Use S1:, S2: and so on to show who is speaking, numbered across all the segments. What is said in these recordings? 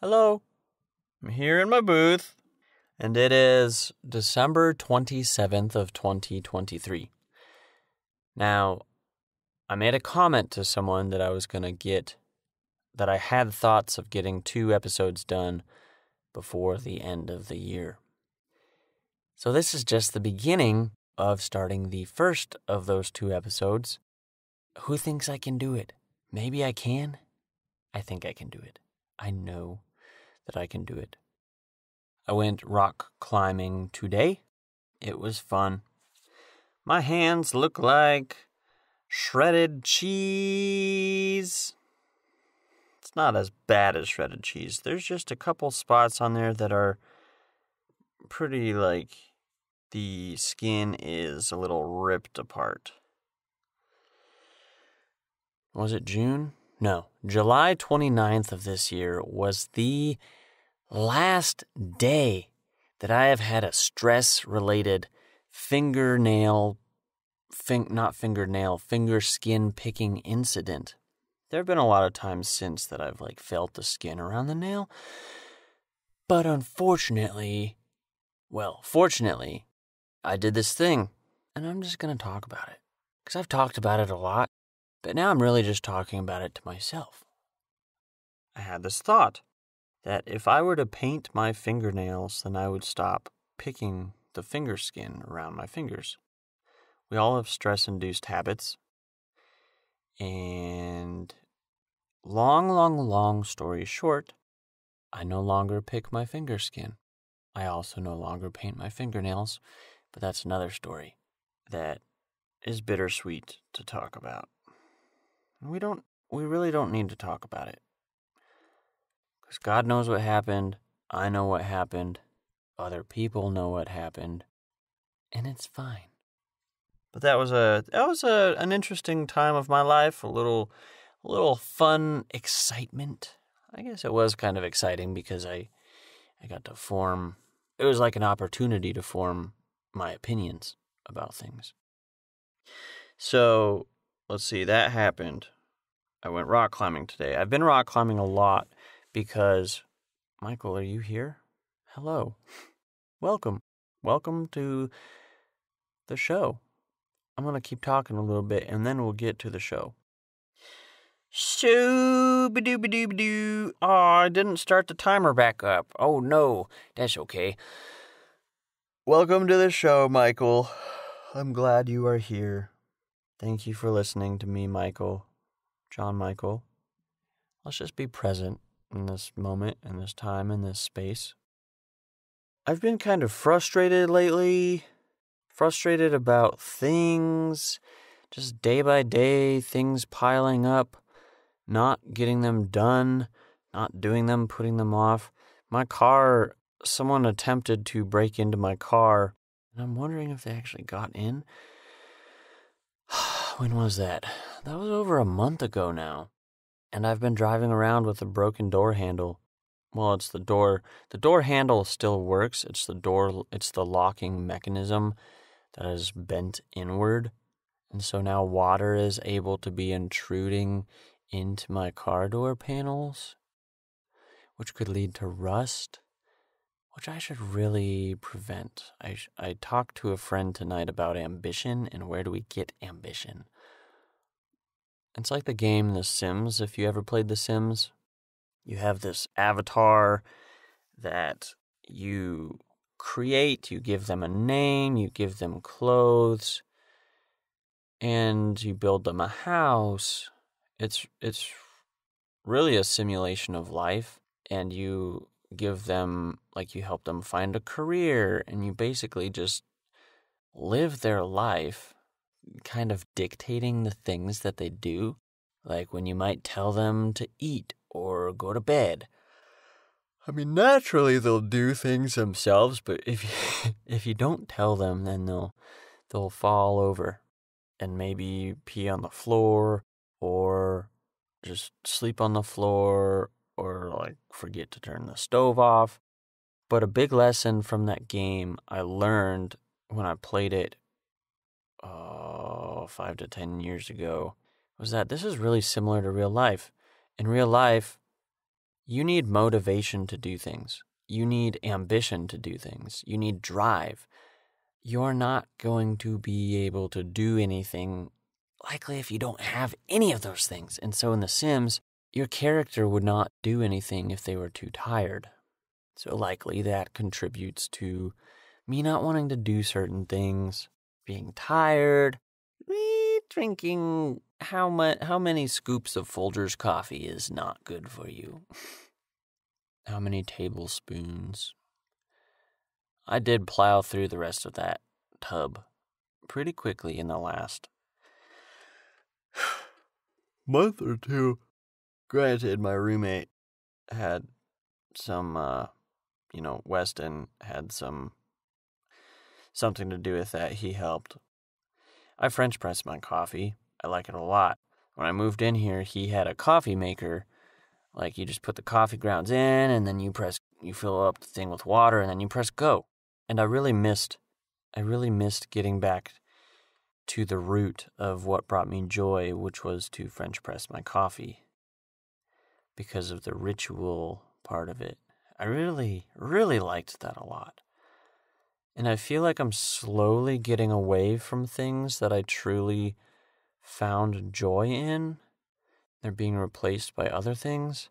S1: Hello, I'm here in my booth, and it is December 27th of 2023. Now, I made a comment to someone that I had thoughts of getting 2 episodes done before the end of the year. So this is just the beginning of starting the first of those 2 episodes. Who thinks I can do it? Maybe I can. I think I can do it. I know that I can do it. I went rock climbing today. It was fun. My hands look like shredded cheese. It's not as bad as shredded cheese. There's just a couple spots on there that are pretty the skin is a little ripped apart. Was it June? No, July 29th of this year was the last day that I have had a stress-related finger skin picking incident. There have been a lot of times since that I've felt the skin around the nail. But fortunately, I did this thing, and I'm just going to talk about it. Because I've talked about it a lot, but now I'm really just talking about it to myself. I had this thought that if I were to paint my fingernails, then I would stop picking the finger skin around my fingers. We all have stress-induced habits. And long story short, I no longer pick my finger skin. I also no longer paint my fingernails, but that's another story that is bittersweet to talk about. We really don't need to talk about it. Because God knows what happened, I know what happened, other people know what happened, and it's fine. But that was an interesting time of my life, a little fun excitement. I guess it was kind of exciting because I got to form, it was like an opportunity to form my opinions about things. So, let's see, that happened. I went rock climbing today. I've been rock climbing a lot because, Michael, are you here? Hello. Welcome. Welcome to the show. I'm going to keep talking a little bit and then we'll get to the show. Shoo-ba-doo-ba-doo-ba-doo. Oh, I didn't start the timer back up. Oh, no. That's okay. Welcome to the show, Michael. I'm glad you are here. Thank you for listening to me, Michael. John Michael. Let's just be present in this moment, in this time, in this space. I've been kind of frustrated lately. Frustrated about things. Just day by day, things piling up. Not getting them done. Not doing them, putting them off. My car, someone attempted to break into my car. And I'm wondering if they actually got in. When was that? That was over a month ago now. And I've been driving around with a broken door handle. Well, it's the door. The door handle still works. It's the locking mechanism that is bent inward. And so now water is able to be intruding into my car door panels, which could lead to rust, which I should really prevent. I talked to a friend tonight about ambition and where do we get ambition. It's like the game The Sims, if you ever played The Sims. You have this avatar that you create, you give them a name, you give them clothes, and you build them a house. It's really a simulation of life, and you give them, you help them find a career, and you basically just live their life kind of dictating the things that they do, like when you might tell them to eat or go to bed. I mean, naturally they'll do things themselves, but if you don't tell them, then they'll fall over and maybe pee on the floor or just sleep on the floor or forget to turn the stove off. But a big lesson from that game I learned when I played it 5 to 10 years ago was that this is really similar to real life. In real life, You need motivation to do things. You need ambition to do things. You need drive. You're not going to be able to do anything likely if you don't have any of those things. And so in The Sims, your character would not do anything if they were too tired. So likely that contributes to me not wanting to do certain things, being tired, me drinking how many scoops of Folgers coffee is not good for you. How many tablespoons? I did plow through the rest of that tub pretty quickly in the last month or two. Granted, my roommate had some, Weston had something to do with that. He helped. I French press my coffee. I like it a lot. When I moved in here, he had a coffee maker. Like, you just put the coffee grounds in, and then you fill up the thing with water, and then you press go. And I really missed getting back to the root of what brought me joy, which was to French press my coffee. Because of the ritual part of it. I really, really liked that a lot. And I feel like I'm slowly getting away from things that I truly found joy in. They're being replaced by other things.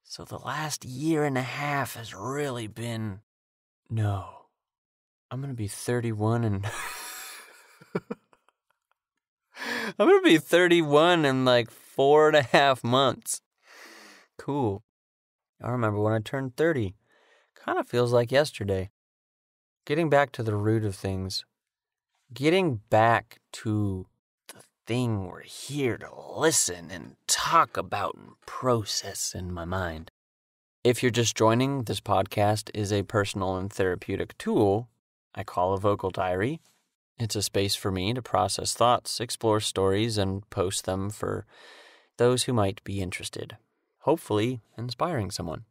S1: So the last year and a half has really been, no, I'm going to be 31 and I'm going to be 31 in like 4.5 months. Cool. I remember when I turned 30. Kind of feels like yesterday. Getting back to the root of things. Getting back to the thing we're here to listen and talk about and process in my mind. If you're just joining, this podcast is a personal and therapeutic tool I call a vocal diary. It's a space for me to process thoughts, explore stories, and post them for those who might be interested. Hopefully inspiring someone.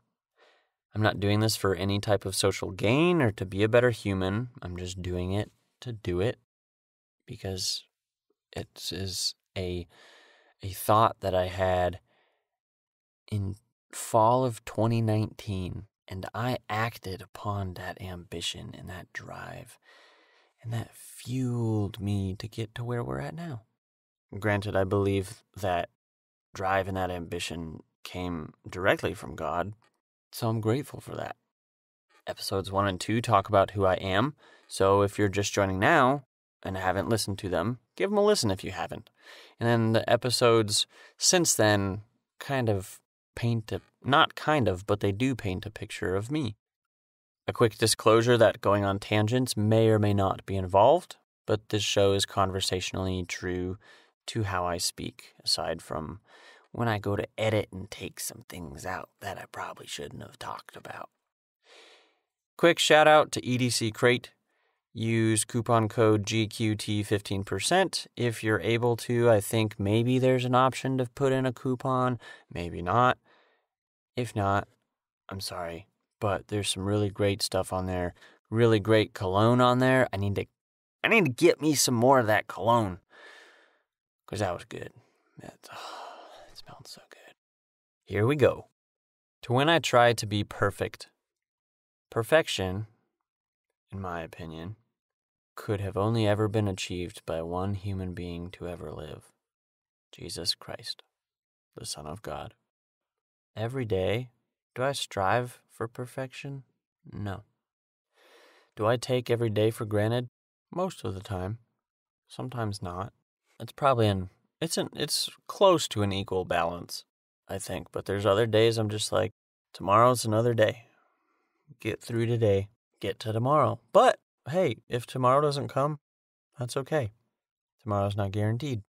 S1: I'm not doing this for any type of social gain or to be a better human. I'm just doing it to do it because it is a thought that I had in fall of 2019, and I acted upon that ambition and that drive, and that fueled me to get to where we're at now. Granted, I believe that drive and that ambition came directly from God, so I'm grateful for that. Episodes 1 and 2 talk about who I am, so if you're just joining now and haven't listened to them, give them a listen if you haven't. And then the episodes since then but they do paint a picture of me. A quick disclosure that going on tangents may or may not be involved, but this show is conversationally true to how I speak, aside from when I go to edit and take some things out that I probably shouldn't have talked about. Quick shout out to EDC Crate. Use coupon code GQT 15% if you're able to. I think maybe there's an option to put in a coupon, maybe not. If not, I'm sorry, but there's some really great stuff on there. Really great cologne on there. I need to get me some more of that cologne because that was good. It smelled so good. Here we go. To when I try to be perfect. Perfection, in my opinion, could have only ever been achieved by one human being to ever live. Jesus Christ, the Son of God. Every day, do I strive for perfection? No. Do I take every day for granted? Most of the time. Sometimes not. It's probably it's close to an equal balance, I think. But there's other days I'm just like, tomorrow's another day. Get through today. Get to tomorrow. But, hey, if tomorrow doesn't come, that's okay. Tomorrow's not guaranteed.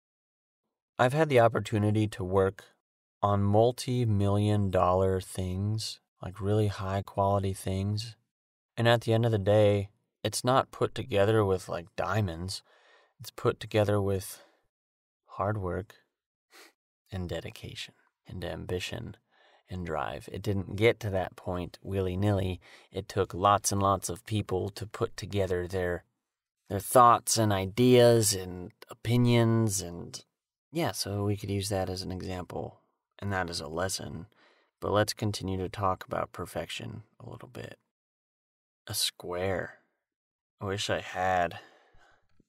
S1: I've had the opportunity to work on multi-million-dollar things, like really high-quality things. And at the end of the day, it's not put together with, like, diamonds. It's put together with hard work and dedication and ambition and drive. It didn't get to that point willy-nilly. It took lots and lots of people to put together their thoughts and ideas and opinions. And, yeah, so we could use that as an example. And that is a lesson. But let's continue to talk about perfection a little bit. A square. I wish I had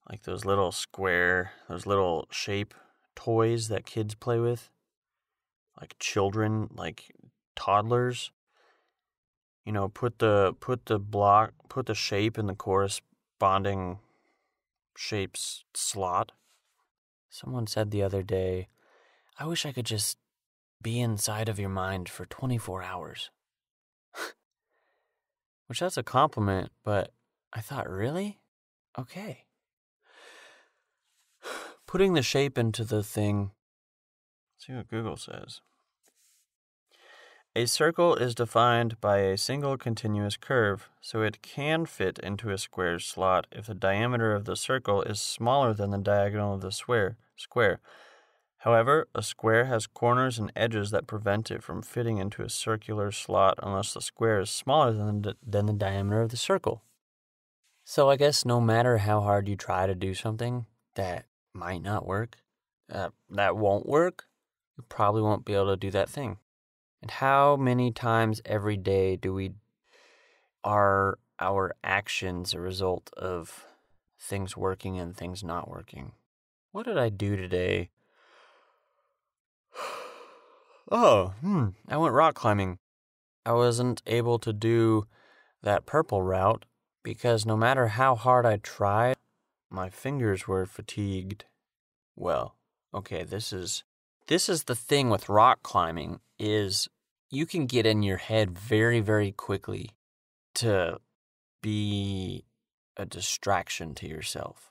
S1: like those little shape toys that kids play with. Like children, like toddlers. You know, put the shape in the corresponding shape's slot. Someone said the other day, I wish I could just be inside of your mind for 24 hours. Which that's a compliment, but I thought, really? Okay. Putting the shape into the thing. Let's see what Google says. A circle is defined by a single continuous curve, so it can fit into a square's slot if the diameter of the circle is smaller than the diagonal of the square. However, a square has corners and edges that prevent it from fitting into a circular slot unless the square is smaller than the diameter of the circle. So I guess no matter how hard you try to do something that might not work, that won't work, you probably won't be able to do that thing. And how many times every day are our actions a result of things working and things not working? What did I do today? I went rock climbing. I wasn't able to do that purple route because no matter how hard I tried, my fingers were fatigued. Well, okay, this is the thing with rock climbing is you can get in your head very, very quickly to be a distraction to yourself.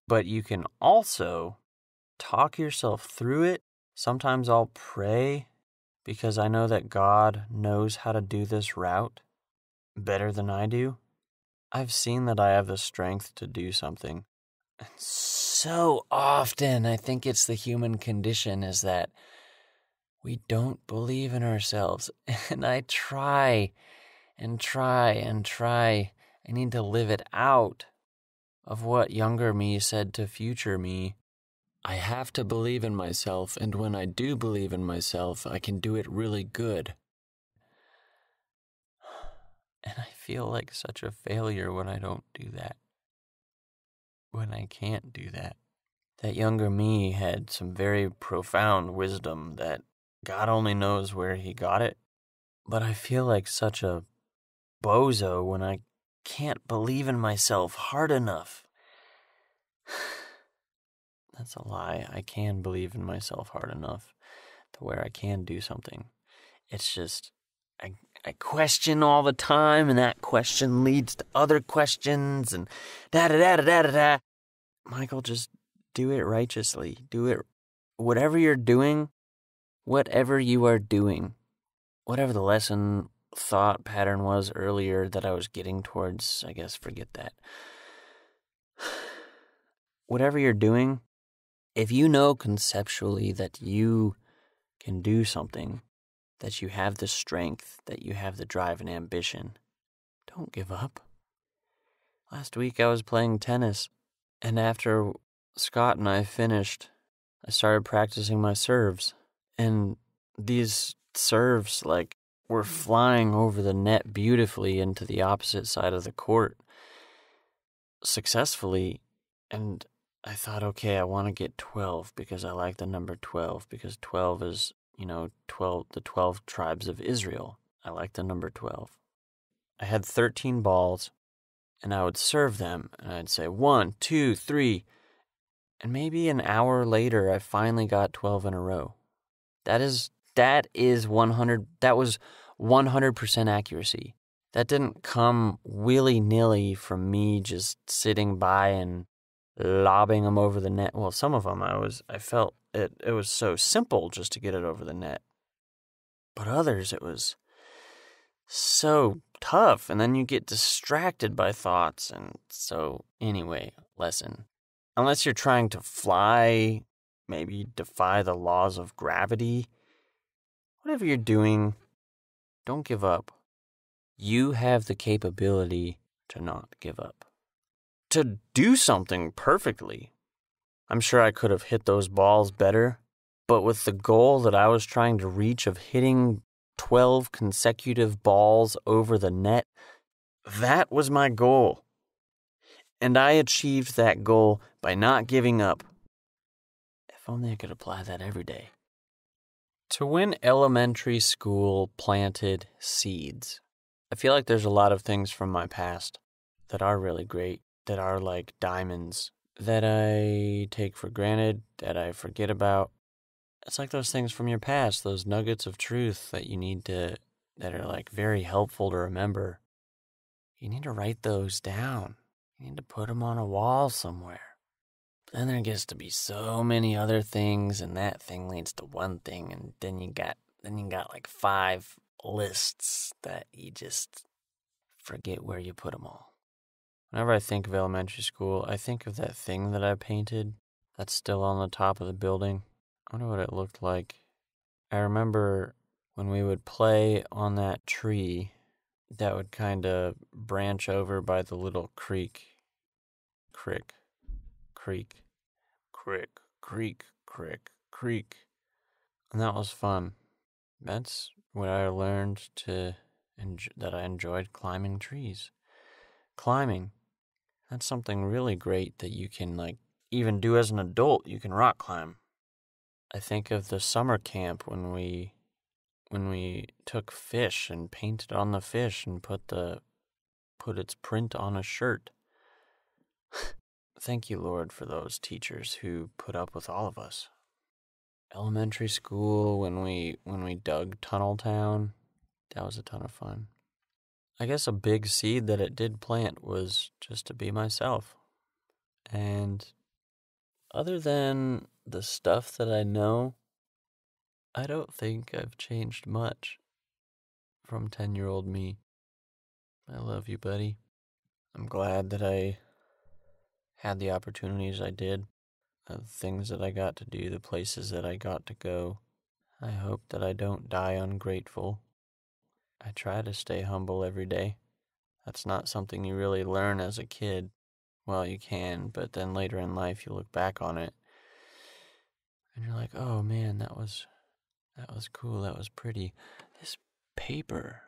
S1: But you can also talk yourself through it. Sometimes I'll pray because I know that God knows how to do this route better than I do. I've seen that I have the strength to do something. And so often I think it's the human condition is that we don't believe in ourselves. And I try and try and try. I need to live it out of what younger me said to future me. I have to believe in myself, and when I do believe in myself, I can do it really good. And I feel like such a failure when I don't do that. When I can't do that. That younger me had some very profound wisdom that God only knows where he got it. But I feel like such a bozo when I can't believe in myself hard enough. That's a lie. I can believe in myself hard enough to where I can do something. It's just, I question all the time, and that question leads to other questions, and da-da-da-da-da-da-da. Michael, just do it righteously. Do it, whatever you are doing, whatever the lesson thought pattern was earlier that I was getting towards, I guess, forget that. Whatever you're doing, if you know conceptually that you can do something, that you have the strength, that you have the drive and ambition, don't give up. Last week I was playing tennis, and after Scott and I finished, I started practicing my serves. And these serves, were flying over the net beautifully into the opposite side of the court successfully. And I thought, okay, I want to get 12 because I like the number 12 because 12 is, the 12 tribes of Israel. I like the number 12. I had 13 balls and I would serve them and I'd say 1, 2, 3. And maybe an hour later, I finally got 12 in a row. That was 100% accuracy. That didn't come willy-nilly from me just sitting by and lobbing them over the net. Well, some of them I felt it was so simple just to get it over the net. But others, it was so tough, and then you get distracted by thoughts. And so, anyway, lesson. Unless you're trying to fly, maybe defy the laws of gravity, whatever you're doing, don't give up. You have the capability to not give up. To do something perfectly. I'm sure I could have hit those balls better, but with the goal that I was trying to reach of hitting 12 consecutive balls over the net. That was my goal. And I achieved that goal by not giving up. If only I could apply that every day. To win elementary school planted seeds. I feel like there's a lot of things from my past that are really great, that are like diamonds, that I take for granted, that I forget about. It's like those things from your past, those nuggets of truth that that are like very helpful to remember. You need to write those down. You need to put them on a wall somewhere. But then there gets to be so many other things, and that thing leads to one thing, and then you got like 5 lists that you just forget where you put them all. Whenever I think of elementary school, I think of that thing that I painted that's still on the top of the building. I wonder what it looked like. I remember when we would play on that tree that would kind of branch over by the little creek. And that was fun. That's when I learned that I enjoyed climbing trees. Climbing. That's something really great that you can even do as an adult. You can rock climb. I think of the summer camp when we took fish and painted on the fish and put its print on a shirt. Thank you, Lord, for those teachers who put up with all of us. Elementary school, when we dug Tunnel Town, that was a ton of fun. I guess a big seed that it did plant was just to be myself. And other than the stuff that I know, I don't think I've changed much from 10-year-old me. I love you, buddy. I'm glad that I had the opportunities I did, the things that I got to do, the places that I got to go. I hope that I don't die ungrateful. I try to stay humble every day. That's not something you really learn as a kid. Well, you can, but then later in life you look back on it and you're like, oh man, that was cool, that was pretty. This paper.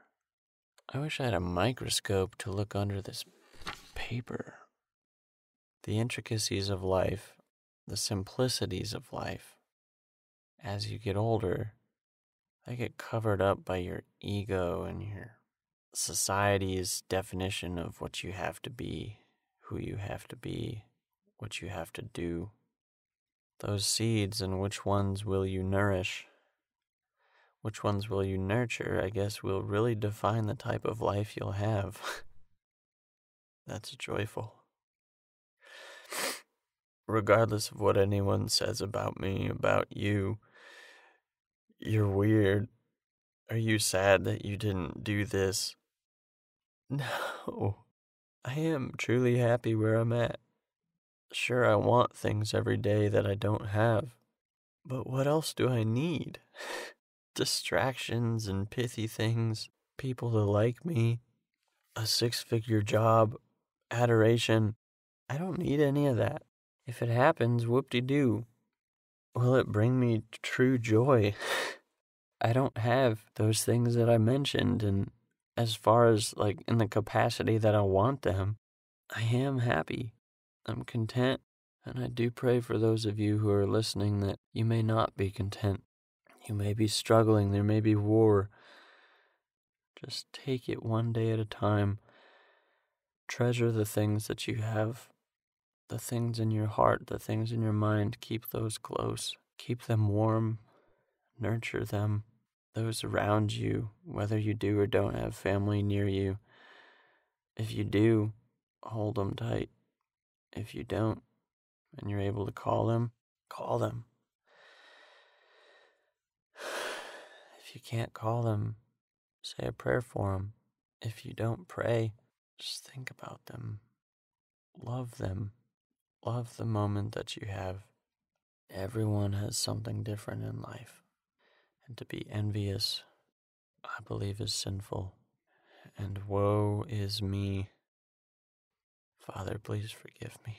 S1: I wish I had a microscope to look under this paper. The intricacies of life, the simplicities of life, as you get older, they get covered up by your ego and your society's definition of what you have to be, who you have to be, what you have to do. Those seeds, and which ones will you nourish? Which ones will you nurture, I guess, will really define the type of life you'll have. That's joyful. Regardless of what anyone says about me, about you, you're weird. Are you sad that you didn't do this? No. I am truly happy where I'm at. Sure, I want things every day that I don't have. But what else do I need? Distractions and pithy things, people to like me, a 6-figure job, adoration. I don't need any of that. If it happens, whoop-de-doo. Will it bring me true joy? I don't have those things that I mentioned, and as far as in the capacity that I want them, I am happy. I'm content, and I do pray for those of you who are listening that you may not be content. You may be struggling, there may be war. Just take it one day at a time. Treasure the things that you have, the things in your heart, the things in your mind. Keep those close. Keep them warm. Nurture them. Those around you, whether you do or don't have family near you. If you do, hold them tight. If you don't, and you're able to call them, call them. If you can't call them, say a prayer for them. If you don't pray, just think about them. Love them. Love the moment that you have. Everyone has something different in life. And to be envious, I believe, is sinful. And woe is me. Father, please forgive me.